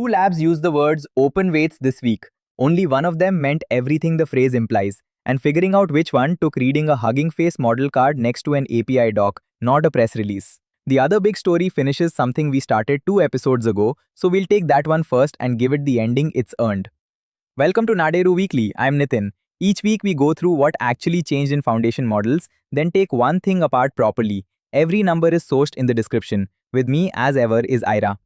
Two labs used the words open weights this week. Only one of them meant everything the phrase implies, and figuring out which one took reading a Hugging Face model card next to an API doc, not a press release. The other big story finishes something we started 2 episodes ago, so we'll take that one first and give it the ending it's earned. Welcome to Naderu Weekly, I'm Nitin. Each week we go through what actually changed in foundation models, then take one thing apart properly. Every number is sourced in the description. With me, as ever, is Ira,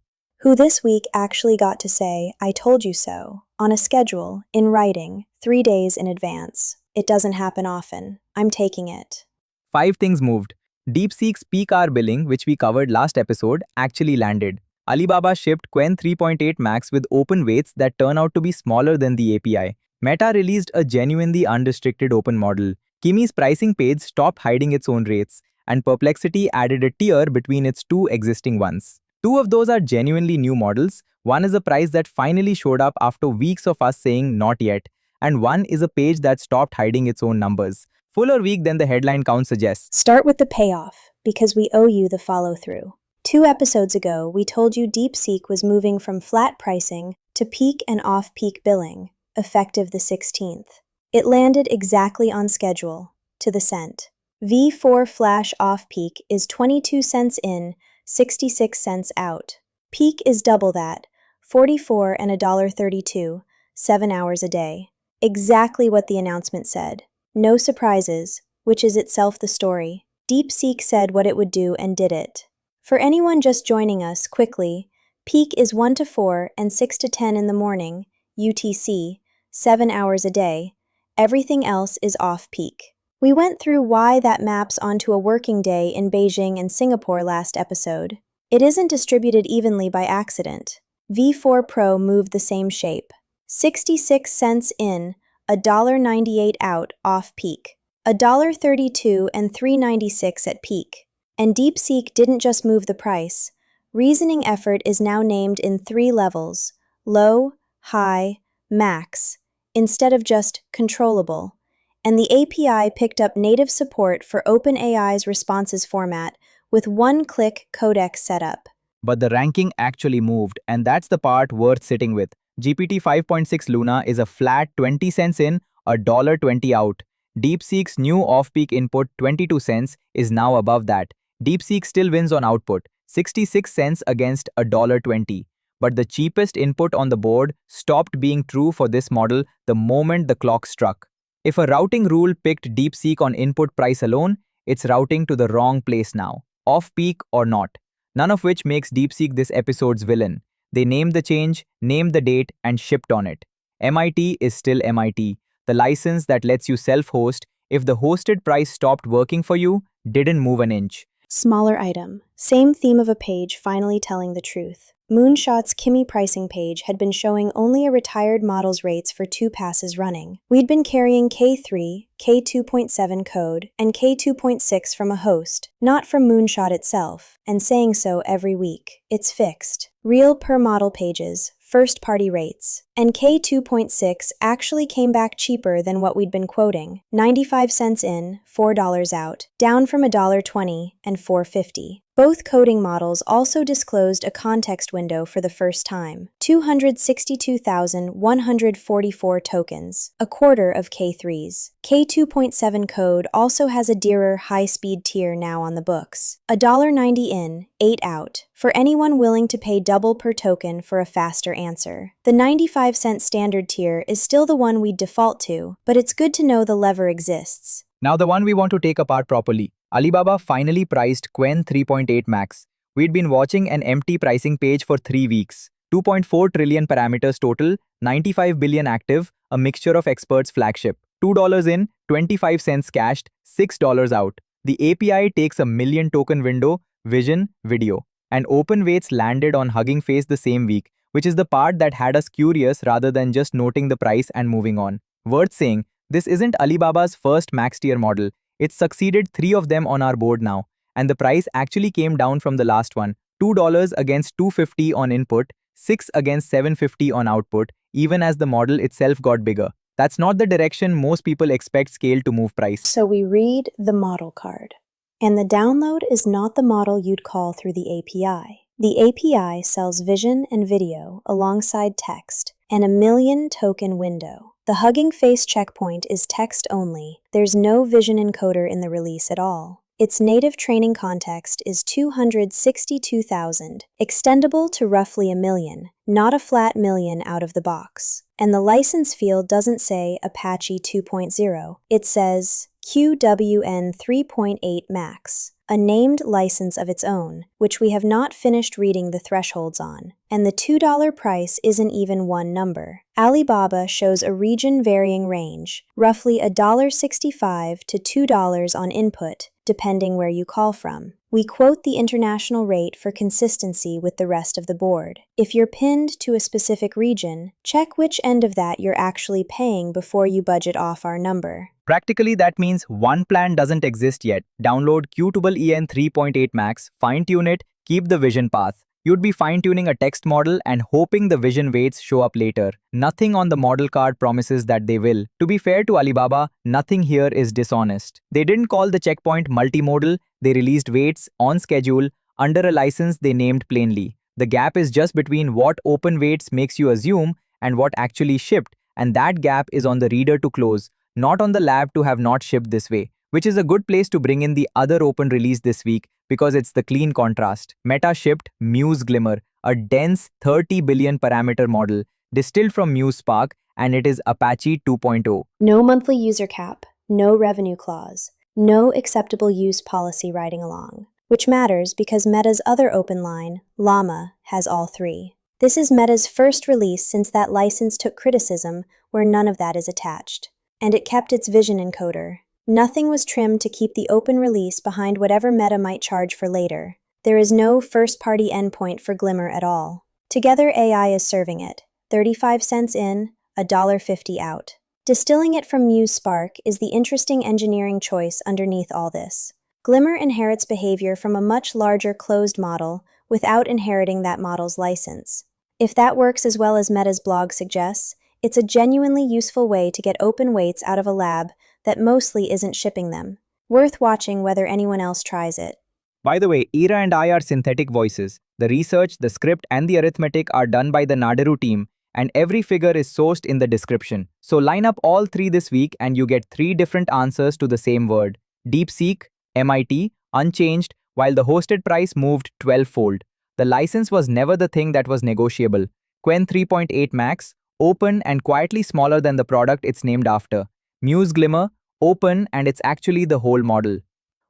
who this week actually got to say, "I told you so," on a schedule, in writing, 3 days in advance. It doesn't happen often. I'm taking it. 5 things moved. DeepSeek's peak hour billing, which we covered last episode, actually landed. Alibaba shipped Qwen3.8-Max with open weights that turn out to be smaller than the API. Meta released a genuinely unrestricted open model. Kimi's pricing page stopped hiding its own rates, and Perplexity added a tier between its 2 existing ones. 2 of those are genuinely new models. One is a price that finally showed up after weeks of us saying not yet, and one is a page that stopped hiding its own numbers. Fuller week than the headline count suggests. Start with the payoff, because we owe you the follow-through. 2 episodes ago, we told you DeepSeek was moving from flat pricing to peak and off-peak billing, effective the 16th. It landed exactly on schedule, to the cent. V4 flash off-peak is 22 cents in, 66 cents out. Peak is double that, 44 and $1.32, 7 hours a day. Exactly what the announcement said. No surprises, which is itself the story. DeepSeek said what it would do and did it. For anyone just joining us, quickly, peak is 1 to 4 and 6 to 10 in the morning, UTC, 7 hours a day. Everything else is off-peak. We went through why that maps onto a working day in Beijing and Singapore last episode. It isn't distributed evenly by accident. V4 Pro moved the same shape. 66 cents in, $1.98 out off-peak, $1.32 and $3.96 at peak. And DeepSeek didn't just move the price. Reasoning effort is now named in 3 levels, low, high, max, instead of just controllable. And the API picked up native support for OpenAI's responses format with one-click codec setup. But the ranking actually moved, and that's the part worth sitting with. GPT 5.6 Luna is a flat 20 cents in, $1.20 out. DeepSeek's new off-peak input 22 cents is now above that. DeepSeek still wins on output, 66 cents against $1.20. But the cheapest input on the board stopped being true for this model the moment the clock struck. If a routing rule picked DeepSeek on input price alone, it's routing to the wrong place now, off-peak or not. None of which makes DeepSeek this episode's villain. They named the change, named the date, and shipped on it. MIT is still MIT. The license that lets you self-host if the hosted price stopped working for you didn't move an inch. Smaller item. Same theme of a page finally telling the truth. Moonshot's Kimi pricing page had been showing only a retired model's rates for 2 passes running. We'd been carrying K3, K2.7 code, and K2.6 from a host, not from Moonshot itself, and saying so every week. It's fixed. Real per-model pages, first-party rates. And K2.6 actually came back cheaper than what we'd been quoting. 95 cents in, $4 out, down from $1.20 and $4.50. Both coding models also disclosed a context window for the first time. 262,144 tokens, a quarter of K3's. K2.7 code also has a dearer high-speed tier now on the books. $1.90 in, 8 out, for anyone willing to pay double per token for a faster answer. The 95-cent standard tier is still the one we'd default to, but it's good to know the lever exists. Now the one we want to take apart properly. Alibaba finally priced Qwen3.8-Max. We'd been watching an empty pricing page for 3 weeks. 2.4 trillion parameters total, 95 billion active, a mixture of experts flagship. $2 in, 25 cents cashed, $6 out. The API takes a million token window, vision, video. And open weights landed on Hugging Face the same week, which is the part that had us curious rather than just noting the price and moving on. Worth saying, this isn't Alibaba's first max tier model. It's succeeded 3 of them on our board now, and the price actually came down from the last one, $2 against $2.50 on input, $6 against $7.50 on output, even as the model itself got bigger. That's not the direction most people expect scale to move price. So we read the model card. And the download is not the model you'd call through the API. The API sells vision and video alongside text and a 1,000,000 token window. The Hugging Face checkpoint is text only. There's no vision encoder in the release at all. Its native training context is 262,000, extendable to roughly 1,000,000, not a flat 1,000,000 out of the box. And the license field doesn't say Apache 2.0, it says Qwen3.8-Max, a named license of its own, which we have not finished reading the thresholds on. And the $2 price isn't even one number. Alibaba shows a region-varying range, roughly $1.65 to $2 on input, depending where you call from. We quote the international rate for consistency with the rest of the board. If you're pinned to a specific region, check which end of that you're actually paying before you budget off our number. Practically, that means one plan doesn't exist yet. Download Qwen3.8-Max, fine-tune it, keep the vision path. You'd be fine-tuning a text model and hoping the vision weights show up later. Nothing on the model card promises that they will. To be fair to Alibaba, nothing here is dishonest. They didn't call the checkpoint multimodal, they released weights on schedule under a license they named plainly. The gap is just between what open weights makes you assume and what actually shipped, and that gap is on the reader to close, not on the lab to have not shipped this way, which is a good place to bring in the other open release this week because it's the clean contrast. Meta shipped Muse Glimmer, a dense 30 billion parameter model distilled from Muse Spark, and it is Apache 2.0. No monthly user cap, no revenue clause, no acceptable use policy riding along, which matters because Meta's other open line, Llama, has all three. This is Meta's first release since that license took criticism where none of that is attached. And it kept its vision encoder. Nothing was trimmed to keep the open release behind whatever Meta might charge for later. There is no first-party endpoint for Glimmer at all. Together AI is serving it, 35 cents in, $1.50 out. Distilling it from Muse Spark is the interesting engineering choice underneath all this. Glimmer inherits behavior from a much larger closed model without inheriting that model's license. If that works as well as Meta's blog suggests, it's a genuinely useful way to get open weights out of a lab that mostly isn't shipping them. Worth watching whether anyone else tries it. By the way, Ira and I are synthetic voices. The research, the script, and the arithmetic are done by the Naderu team, and every figure is sourced in the description. So line up all three this week and you get 3 different answers to the same word. DeepSeek, MIT, unchanged, while the hosted price moved 12-fold. The license was never the thing that was negotiable. Qwen3.8-Max, open and quietly smaller than the product it's named after. Muse Glimmer, open and it's actually the whole model.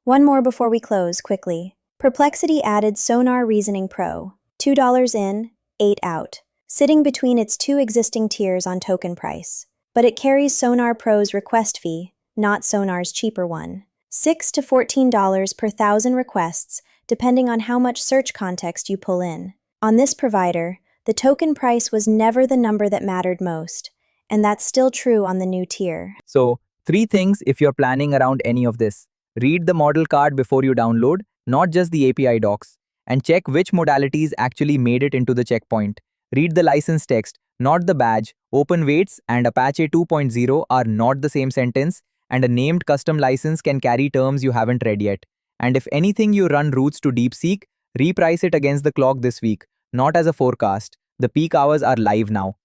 One more before we close, quickly. Perplexity added Sonar Reasoning Pro, $2 in, $8 out, sitting between its 2 existing tiers on token price. But it carries Sonar Pro's request fee, not Sonar's cheaper one. $6 to $14 per 1,000 requests, depending on how much search context you pull in. On this provider, the token price was never the number that mattered most, and that's still true on the new tier. So, 3 things if you're planning around any of this. Read the model card before you download, not just the API docs, and check which modalities actually made it into the checkpoint. Read the license text, not the badge. Open weights and Apache 2.0 are not the same sentence, and a named custom license can carry terms you haven't read yet. And if anything you run routes to DeepSeek, reprice it against the clock this week, not as a forecast. The peak hours are live now.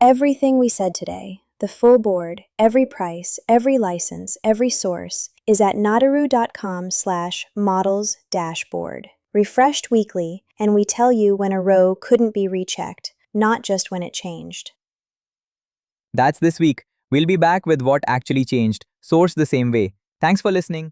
Everything we said today, the full board, every price, every license, every source, is at naderu.com/models-board. Refreshed weekly, and we tell you when a row couldn't be rechecked, not just when it changed. That's this week. We'll be back with what actually changed, sourced the same way. Thanks for listening.